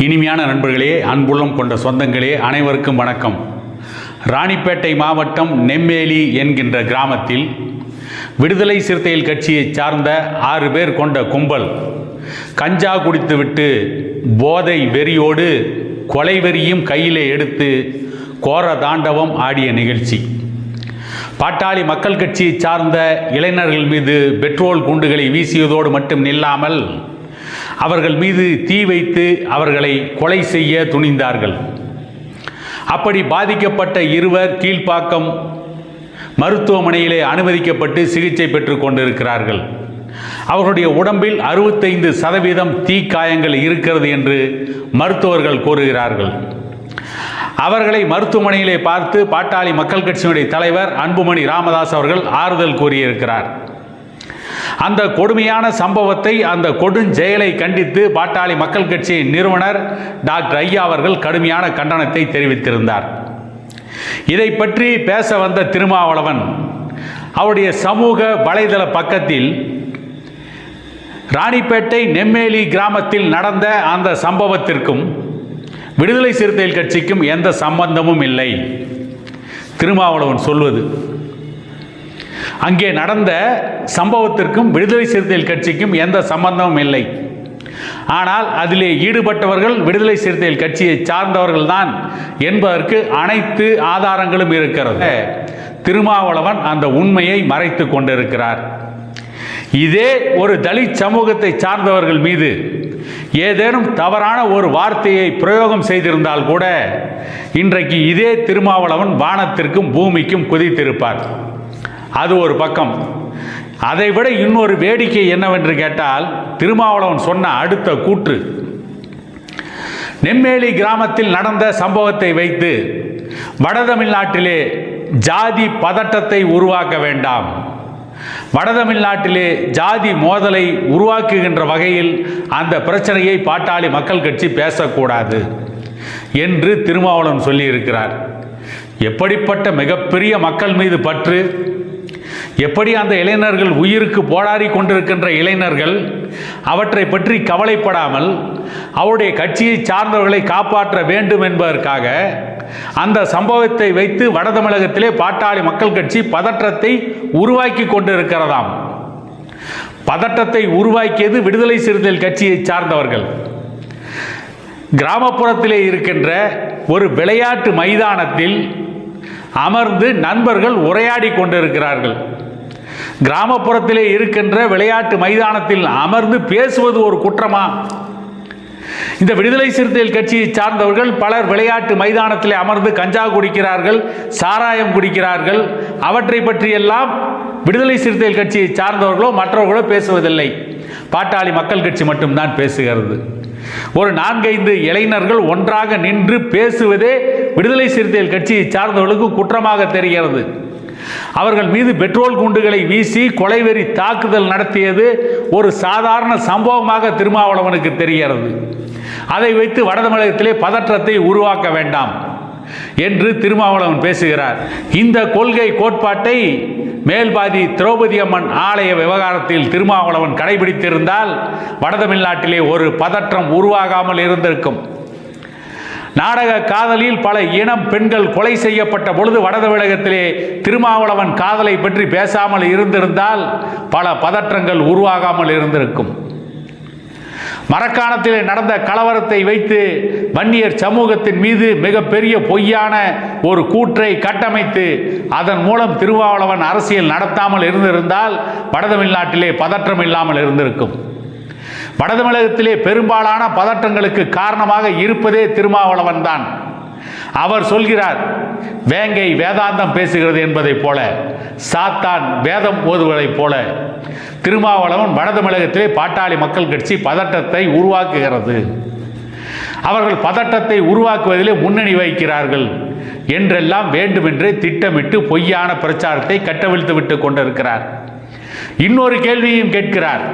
இனிமையான நண்பர்களே, அன்புள்ளம் கொண்ட சொந்தங்களே, அனைவருக்கும் வணக்கம். ராணிப்பேட்டை மாவட்டம் நெம்மேலி என்கின்ற கிராமத்தில் விடுதலை சிறுத்தைகள் கட்சியை சார்ந்த 6 பேர் கொண்ட கும்பல் கஞ்சா குடித்துவிட்டு போதை வெறியோடு கொலை வெறியும் கையிலே எடுத்து கோர தாண்டவம் ஆடிய நிகழ்ச்சி. பாட்டாளி மக்கள் கட்சியை சார்ந்த இளைஞர்கள் மீது பெட்ரோல் குண்டுகளை வீசியதோடு மட்டும் நில்லாமல் அவர்கள் மீது தீ வைத்து அவர்களை கொலை செய்ய துணிந்தார்கள். அப்படி பாதிக்கப்பட்ட 2 கீழ்ப்பாக்கம் மருத்துவமனையிலே அனுமதிக்கப்பட்டு சிகிச்சை பெற்று கொண்டிருக்கிறார்கள். அவர்களுடைய உடம்பில் 65% தீக்காயங்கள் இருக்கிறது என்று மருத்துவர்கள் கூறுகிறார்கள். அவர்களை மருத்துவமனையிலே பார்த்து பாட்டாளி மக்கள் கட்சியினுடைய தலைவர் அன்புமணி ராமதாஸ் அவர்கள் ஆறுதல் கூறியிருக்கிறார். அந்த கொடுமையான சம்பவத்தை, அந்த கொடுஞ்செயலை கண்டித்து பாட்டாளி மக்கள் கட்சியின் நிறுவனர் டாக்டர் ஐயா அவர்கள் கடுமையான கண்டனத்தை தெரிவித்திருந்தார். இதை பற்றி பேச வந்த திருமாவளவன் அவருடைய சமூக வலைதள பக்கத்தில் ராணிப்பேட்டை நெம்மேலி கிராமத்தில் நடந்த அந்த சம்பவத்திற்கும் விடுதலை சிறுத்தைகள் கட்சிக்கும் எந்த சம்பந்தமும் இல்லை. திருமாவளவன் சொல்வது, அங்கே நடந்த சம்பவத்திற்கும் விடுதலை சிறுத்தைகள் கட்சிக்கும் எந்த சம்பந்தமும் இல்லை. ஆனால் அதிலே ஈடுபட்டவர்கள் விடுதலை சிறுத்தைகள் கட்சியை சார்ந்தவர்கள் தான் என்பதற்கு அனைத்து ஆதாரங்களும் இருக்கிறது. திருமாவளவன் அந்த உண்மையை மறைத்து கொண்டிருக்கிறார். இதே ஒரு தலித் சமூகத்தை சார்ந்தவர்கள் மீது ஏதேனும் தவறான ஒரு வார்த்தையை பிரயோகம் செய்திருந்தால் கூட இன்றைக்கு இதே திருமாவளவன் வானத்திற்கும் பூமிக்கும் குதித்திருப்பார். அது ஒரு பக்கம். அதைவிட இன்னொரு வேடிக்கை என்னவென்று கேட்டால், திருமாவளவன் சொன்ன அடுத்த கூற்று, நெம்மேலி கிராமத்தில் நடந்த சம்பவத்தை வைத்து வடதமிழ்நாட்டிலே ஜாதி பதட்டத்தை உருவாக்க வேண்டாம், வடதமிழ்நாட்டிலே ஜாதி மோதலை உருவாக்குகின்ற வகையில் அந்த பிரச்சனையை பாட்டாளி மக்கள் கட்சி பேசக்கூடாது என்று திருமாவளவன் சொல்லியிருக்கிறார். எப்படிப்பட்ட மிகப்பெரிய மக்கள் மீது பற்று! எப்படி அந்த இளைஞர்கள் உயிருக்கு போராடி கொண்டிருக்கின்ற இளைஞர்கள் அவற்றை பற்றி கவலைப்படாமல் அவருடைய கட்சியை சார்ந்தவர்களை காப்பாற்ற வேண்டும் என்பதற்காக அந்த சம்பவத்தை வைத்து வட தமிழகத்திலே பாட்டாளி மக்கள் கட்சி பதற்றத்தை உருவாக்கி கொண்டிருக்கிறதாம். பதற்றத்தை உருவாக்கியது விடுதலை சிறுத்தைகள் கட்சியை சார்ந்தவர்கள். கிராமப்புறத்திலே இருக்கின்ற ஒரு விளையாட்டு மைதானத்தில் அமர்ந்து நண்பர்கள் உரையாடி கொண்டிருக்கிறார்கள். கிராமப்புறத்திலே இருக்கின்ற விளையாட்டு மைதானத்தில் அமர்ந்து பேசுவது ஒரு குற்றமா? இந்த விடுதலை சிறுத்தைகள் கட்சியை சார்ந்தவர்கள் பலர் விளையாட்டு மைதானத்திலே அமர்ந்து கஞ்சா குடிக்கிறார்கள், சாராயம் குடிக்கிறார்கள். அவற்றை பற்றியெல்லாம் விடுதலை சிறுத்தைகள் கட்சியை சார்ந்தவர்களோ மற்றவர்களோ பேசுவதில்லை. பாட்டாளி மக்கள் கட்சி மட்டும்தான் பேசுகிறது. ஒரு 4-5 இளைஞர்கள் ஒன்றாக நின்று பேசுவதே விடுதலை சிறுத்தைகள் கட்சியை சார்ந்தவர்களுக்கு குற்றமாக தெரிகிறது. அவர்கள் மீது பெட்ரோல் குண்டுகளை வீசி கொலைவெறி தாக்குதல் நடத்தியது ஒரு சாதாரண சம்பவமாக திருமாவளவனுக்கு தெரிகிறது. அதை வைத்து வடதமிழகத்திலே பதற்றத்தை உருவாக்க வேண்டாம் என்று திருமாவளவன் பேசுகிறார். இந்த கொள்கை கோட்பாட்டை மேல்பாதி திரௌபதி அம்மன் ஆலய விவகாரத்தில் திருமாவளவன் கடைபிடித்திருந்தால் வடதமிழ்நாட்டிலே ஒரு பதற்றம் உருவாகாமல் இருந்திருக்கும். நாடக காதலில் பல இனம் பெண்கள் கொலை செய்யப்பட்ட பொழுது வடதமிழகத்திலே திருமாவளவன் காதலை பற்றி பேசாமல் இருந்திருந்தால் பல பதற்றங்கள் உருவாகாமல் இருந்திருக்கும். மரக்காணத்திலே நடந்த கலவரத்தை வைத்து வன்னியர் சமூகத்தின் மீது மிகப்பெரிய பொய்யான ஒரு கூற்றை கட்டமைத்து அதன் மூலம் திருமாவளவன் அரசியல் நடத்தாமல் இருந்திருந்தால் வடதமிழ்நாட்டிலே பதற்றம் இல்லாமல் இருந்திருக்கும். வடதமிழகத்திலே பெரும்பாலான பதற்றங்களுக்கு காரணமாக இருப்பதே திருமாவளவன் தான். அவர் சொல்கிறார், வேங்கை வேதாந்தம் பேசுகிறது என்பதைப் போல, சாத்தான் வேதம் ஓதுவதைப் போல திருமாவளவன் வடதமிழகத்திலே பாட்டாளி மக்கள் கட்சி பதட்டத்தை உருவாக்குகிறது, அவர்கள் பதட்டத்தை உருவாக்குவதிலே முன்னணி வகிக்கிறார்கள் என்றெல்லாம் வேண்டுமென்றே திட்டமிட்டு பொய்யான பிரச்சாரத்தை கட்டவிழ்த்து விட்டு கொண்டிருக்கிறார். இன்னொரு கேள்வியும் கேட்கிறார்.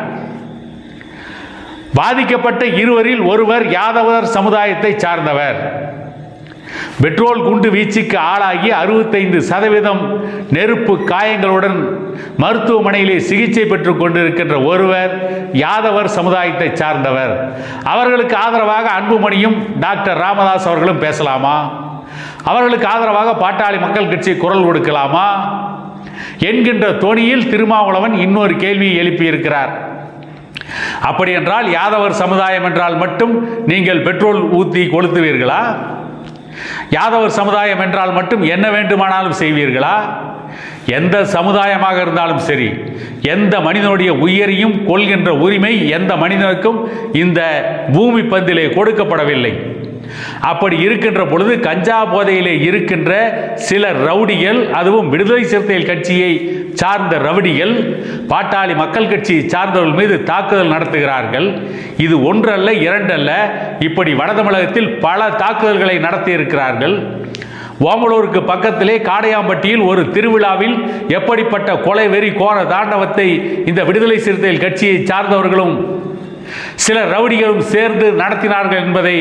பாதிக்கப்பட்ட 2 ஒருவர் யாதவர் சமுதாயத்தை சார்ந்தவர், பெட்ரோல் குண்டு வீச்சுக்கு ஆளாகி 65% நெருப்பு காயங்களுடன் மருத்துவமனையிலே சிகிச்சை பெற்றுக் கொண்டிருக்கின்ற ஒருவர் யாதவர் சமுதாயத்தை சார்ந்தவர். அவர்களுக்கு ஆதரவாக அன்புமணியும் டாக்டர் ராமதாஸ் அவர்களும் பேசலாமா? அவர்களுக்கு ஆதரவாக பாட்டாளி மக்கள் கட்சி குரல் கொடுக்கலாமா என்கின்ற தொனியில் திருமாவளவன் இன்னொரு கேள்வியை எழுப்பியிருக்கிறார். அப்படி என்றால் யாதவர் சமுதாயம் என்றால் மட்டும் நீங்கள் பெட்ரோல் ஊற்றி கொளுத்துவீர்களா? யாதவர் சமுதாயம் என்றால் மட்டும் என்ன வேண்டுமானாலும் செய்வீர்களா? எந்த சமுதாயமாக இருந்தாலும் சரி, எந்த மனிதனுடைய உயிரையும் கொள்கின்ற உரிமை எந்த மனிதனுக்கும் இந்த பூமி பந்திலே கொடுக்கப்படவில்லை. அப்படி இருக்கின்ற பொழுது கஞ்சா போதையிலே இருக்கின்ற சில ரவுடிகள், அதுவும் விடுதலை சிறுத்தைகள் கட்சியை சார்ந்த ரவுடிகள் பாட்டாளி மக்கள் கட்சியை சார்ந்தவர்கள் மீது தாக்குதல் நடத்துகிறார்கள். இது ஒன்றல்ல இரண்டல்ல, இப்படி வட தமிழகத்தில் பல தாக்குதல்களை நடத்தி இருக்கிறார்கள். ஓமலூருக்கு பக்கத்திலே காடையாம்பட்டியில் ஒரு திருவிழாவில் எப்படிப்பட்ட கொலை வெறி கோர தாண்டவத்தை இந்த விடுதலை சிறுத்தைகள் கட்சியை சார்ந்தவர்களும் சில ரவுடிகளும் சேர்ந்து நடத்தினார்கள் என்பதை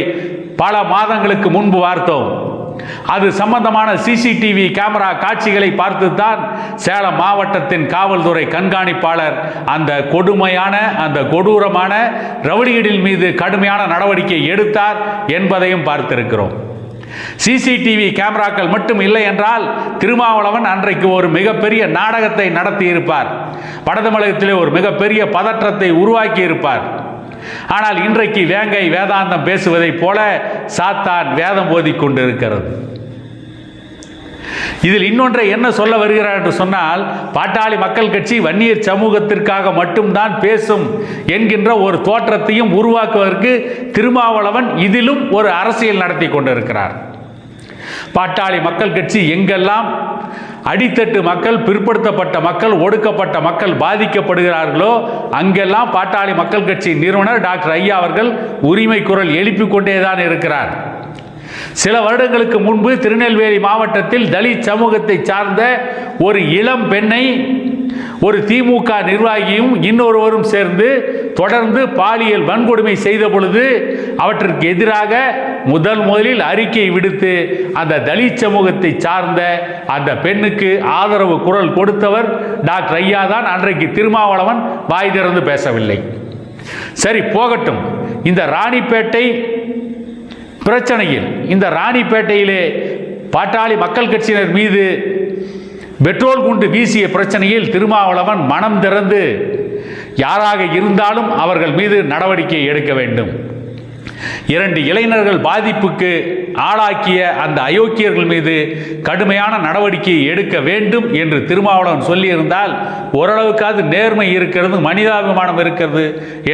பல மாதங்களுக்கு முன்பு பார்த்தோம். அது சம்பந்தமான சிசிடிவி கேமரா காட்சிகளை பார்த்துத்தான் சேலம் மாவட்டத்தின் காவல்துறை கண்காணிப்பாளர் அந்த கொடுமையான அந்த கொடூரமான ரவுடிகளின் மீது கடுமையான நடவடிக்கை எடுத்தார் என்பதையும் பார்த்திருக்கிறோம். சிசிடிவி கேமராக்கள் மட்டும் இல்லை என்றால் திருமாவளவன் அன்றைக்கு ஒரு மிகப்பெரிய நாடகத்தை நடத்தி இருப்பார். வடதமிழகத்திலே ஒரு மிகப்பெரிய பதற்றத்தை உருவாக்கி இருப்பார். ஆனால் இன்றைக்கு வேங்கை வேதாந்தம் பேசுவதைப் போல சாத்தான் வேதம் போதிக் கொண்டிருக்கிறது. இதில் இன்னொன்றை என்ன சொல்ல வருகிறார் என்று சொன்னால், பாட்டாளி மக்கள் கட்சி வன்னியர் சமூகத்திற்காக மட்டும்தான் பேசும் என்கின்ற ஒரு தோற்றத்தையும் உருவாக்குவதற்கு திருமாவளவன் இதிலும் ஒரு அரசியல் நடத்தி கொண்டிருக்கிறார். பாட்டாளி மக்கள் கட்சி எங்கெல்லாம் அடித்தட்டு மக்கள், பிற்படுத்தப்பட்ட மக்கள், ஒடுக்கப்பட்ட மக்கள் பாதிக்கப்படுகிறார்களோ அங்கெல்லாம் பாட்டாளி மக்கள் கட்சி நிறுவனர் டாக்டர் ஐயா அவர்கள் உரிமை குரல் எழுப்பிக் கொண்டேதான் இருக்கிறார். சில வருடங்களுக்கு முன்பு திருநெல்வேலி மாவட்டத்தில் தலித் சமூகத்தை சார்ந்த ஒரு இளம் பெண்ணை ஒரு திமுக நிர்வாகியும் இன்னொருவரும் சேர்ந்து தொடர்ந்து பாலியல் வன்கொடுமை செய்த பொழுது அவற்றிற்கு எதிராக முதலில் அறிக்கை விடுத்து அந்த தலித் சமூகத்தை சார்ந்த அந்த பெண்ணுக்கு ஆதரவு குரல் கொடுத்தவர் டாக்டர் ஐயா தான். அன்றைக்கு திருமாவளவன் வாய் திறந்து பேசவில்லை. சரி போகட்டும். இந்த ராணிப்பேட்டை பிரச்சனையில், இந்த ராணிப்பேட்டையிலே பாட்டாளி மக்கள் கட்சியினர் மீது பெட்ரோல் குண்டு வீசிய பிரச்சனையில் திருமாவளவன் மனம் திறந்து யாராக இருந்தாலும் அவர்கள் மீது நடவடிக்கை எடுக்க வேண்டும். 2 இளைஞர்கள் பாதிப்புக்கு ஆளாக்கிய அந்த அயோக்கியர்கள் மீது கடுமையான நடவடிக்கை எடுக்க வேண்டும் என்று திருமாவளவன் சொல்லியிருந்தால் ஓரளவுக்காவது நேர்மை இருக்கிறது, மனிதாபிமானம் இருக்கிறது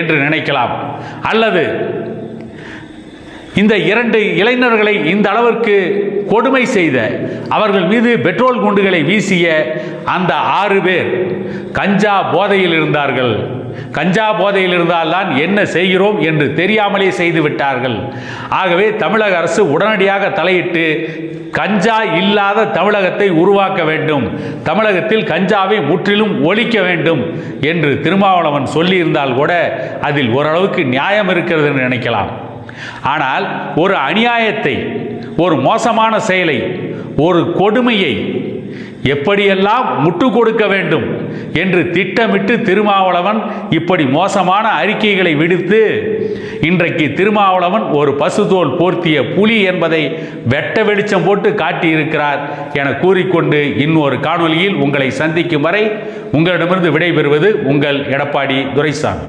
என்று நினைக்கலாம். அல்லது இந்த 2 இளைஞர்களை இந்த அளவிற்கு கொடுமை செய்த, அவர்கள் மீது பெட்ரோல் குண்டுகளை வீசிய அந்த 6 பேர் கஞ்சா போதையில் இருந்தார்கள். கஞ்சா போதையில் இருந்தால்தான் என்ன செய்கிறோம் என்று தெரியாமலே செய்து விட்டார்கள். ஆகவே தமிழக அரசு உடனடியாக தலையிட்டு கஞ்சா இல்லாத தமிழகத்தை உருவாக்க வேண்டும், தமிழகத்தில் கஞ்சாவை முற்றிலும் ஒழிக்க வேண்டும் என்று திருமாவளவன் சொல்லியிருந்தால் கூட அதில் ஓரளவுக்கு நியாயம் இருக்கிறது என்று நினைக்கலாம். ஆனால் ஒரு அநியாயத்தை, ஒரு மோசமான செயலை, ஒரு கொடுமையை எப்படியெல்லாம் முட்டு கொடுக்க வேண்டும் என்று திட்டமிட்டு திருமாவளவன் இப்படி மோசமான அறிக்கைகளை விடுத்து இன்றைக்கு திருமாவளவன் ஒரு பசுதோல் போர்த்திய புலி என்பதை வெட்ட வெளிச்சம் போட்டு காட்டியிருக்கிறார் என கூறிக்கொண்டு இன்னொரு காணொலியில் உங்களை சந்திக்கும் வரை உங்களிடமிருந்து விடைபெறுவது உங்கள் எடப்பாடி துரைசாமி.